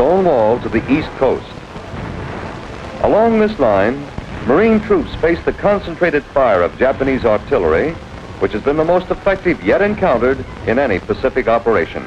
stone wall to the east coast. Along this line, Marine troops face the concentrated fire of Japanese artillery, which has been the most effective yet encountered in any Pacific operation.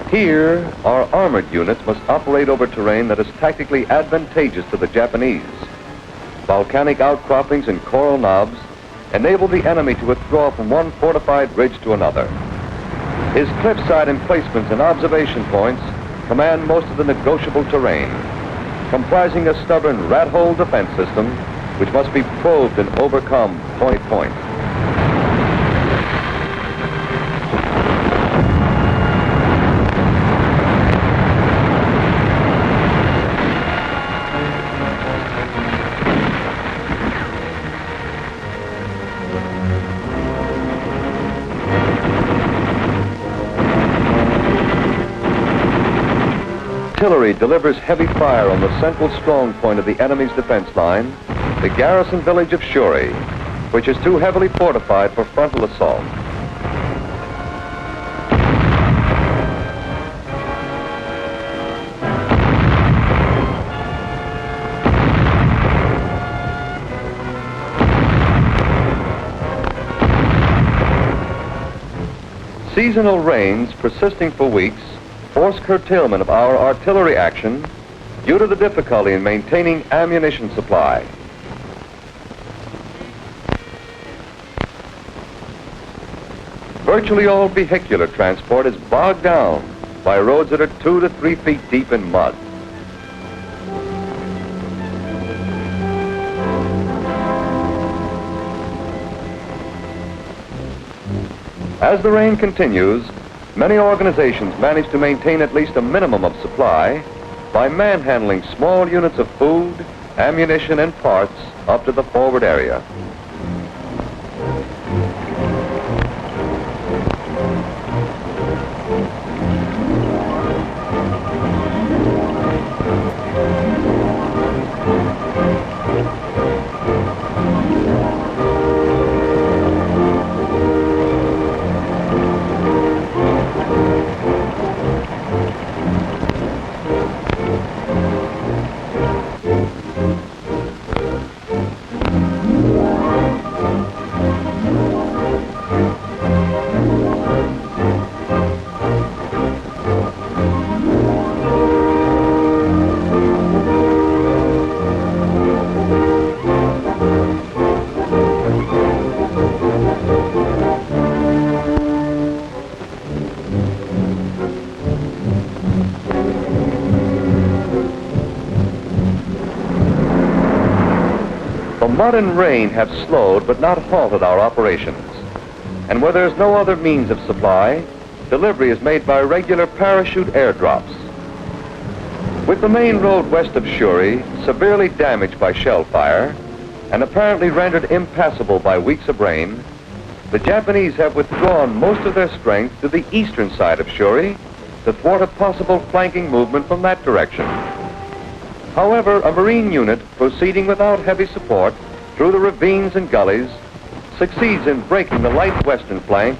Here, our armored units must operate over terrain that is tactically advantageous to the Japanese. Volcanic outcroppings and coral knobs enable the enemy to withdraw from one fortified ridge to another. His cliffside emplacements and observation points command most of the negotiable terrain, comprising a stubborn rat-hole defense system which must be probed and overcome point to point. Artillery delivers heavy fire on the central strong point of the enemy's defense line, the garrison village of Shuri, which is too heavily fortified for frontal assault. Seasonal rains persisting for weeks force curtailment of our artillery action due to the difficulty in maintaining ammunition supply. Virtually all vehicular transport is bogged down by roads that are 2 to 3 feet deep in mud. As the rain continues, many organizations manage to maintain at least a minimum of supply by manhandling small units of food, ammunition, and parts up to the forward area. Mud and rain have slowed but not halted our operations. And where there's no other means of supply, delivery is made by regular parachute airdrops. With the main road west of Shuri severely damaged by shell fire and apparently rendered impassable by weeks of rain, the Japanese have withdrawn most of their strength to the eastern side of Shuri to thwart a possible flanking movement from that direction. However, a Marine unit proceeding without heavy support through the ravines and gullies succeeds in breaking the light western flank,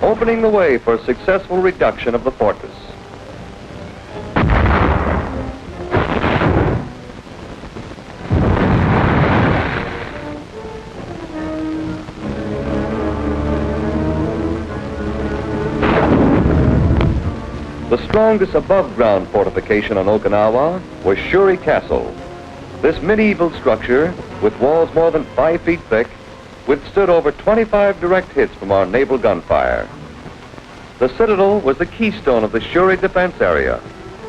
opening the way for a successful reduction of the fortress. strongest above-ground fortification on Okinawa was Shuri Castle. This medieval structure, with walls more than 5 feet thick, withstood over 25 direct hits from our naval gunfire. The citadel was the keystone of the Shuri defense area,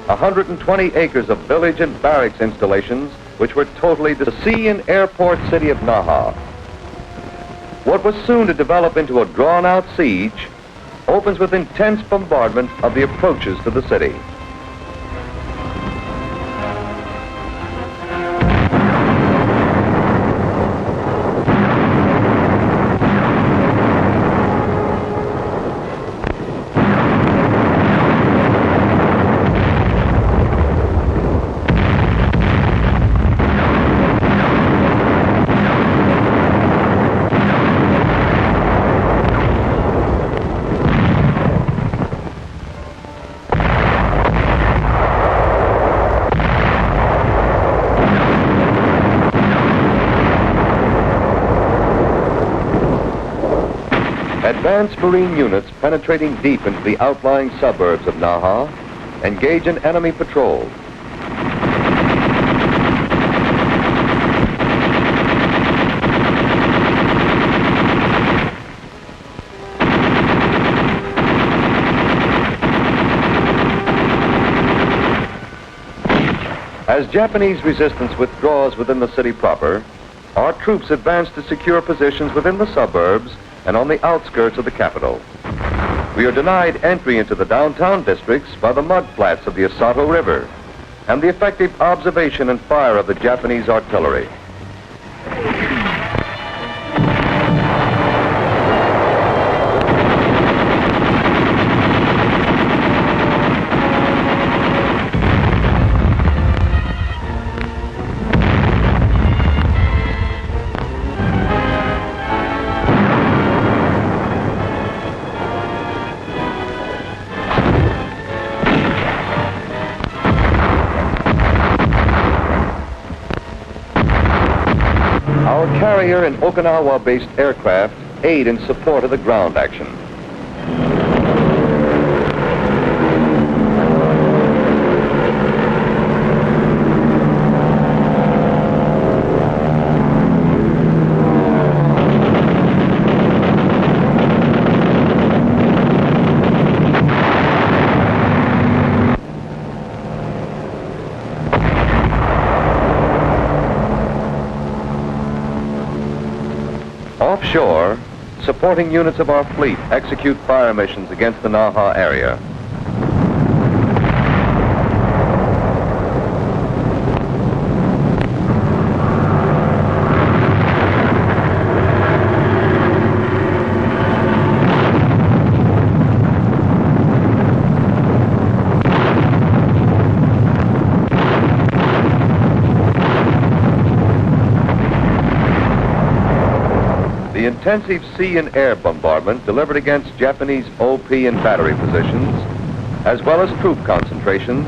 120 acres of village and barracks installations which were totally the sea and airport city of Naha. What was soon to develop into a drawn-out siege opens with intense bombardment of the approaches to the city. Advanced Marine units penetrating deep into the outlying suburbs of Naha engage in enemy patrol. As Japanese resistance withdraws within the city proper, our troops advance to secure positions within the suburbs and on the outskirts of the capital. We are denied entry into the downtown districts by the mud flats of the Asato River and the effective observation and fire of the Japanese artillery. Carrier and Okinawa-based aircraft aid in support of the ground action. Offshore, supporting units of our fleet execute fire missions against the Naha area. The intensive sea and air bombardment delivered against Japanese OP and battery positions, as well as troop concentrations,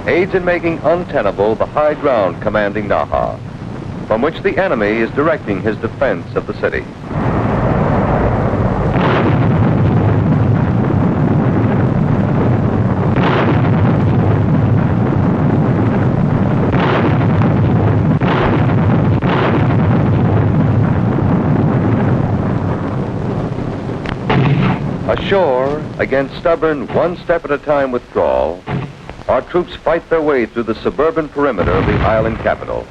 aids in making untenable the high ground commanding Naha, from which the enemy is directing his defense of the city. Ashore, against stubborn one-step-at-a-time withdrawal, our troops fight their way through the suburban perimeter of the island capital.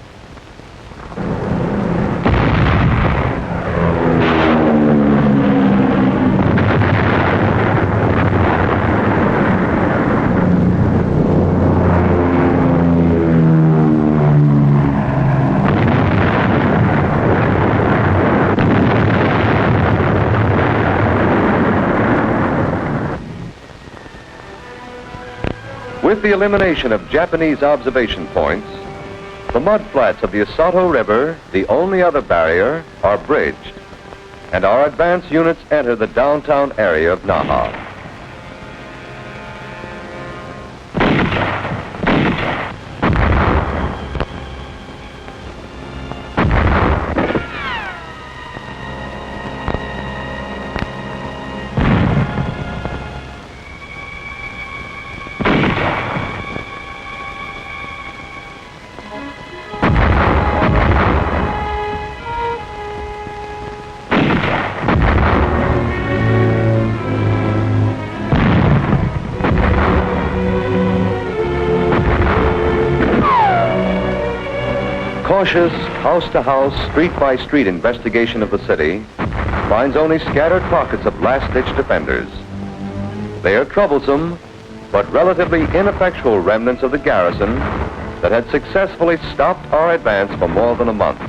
With the elimination of Japanese observation points, the mud flats of the Asato River, the only other barrier, are bridged, and our advance units enter the downtown area of Naha. Cautious, house-to-house, street-by-street investigation of the city finds only scattered pockets of last-ditch defenders. They are troublesome, but relatively ineffectual remnants of the garrison that had successfully stopped our advance for more than a month.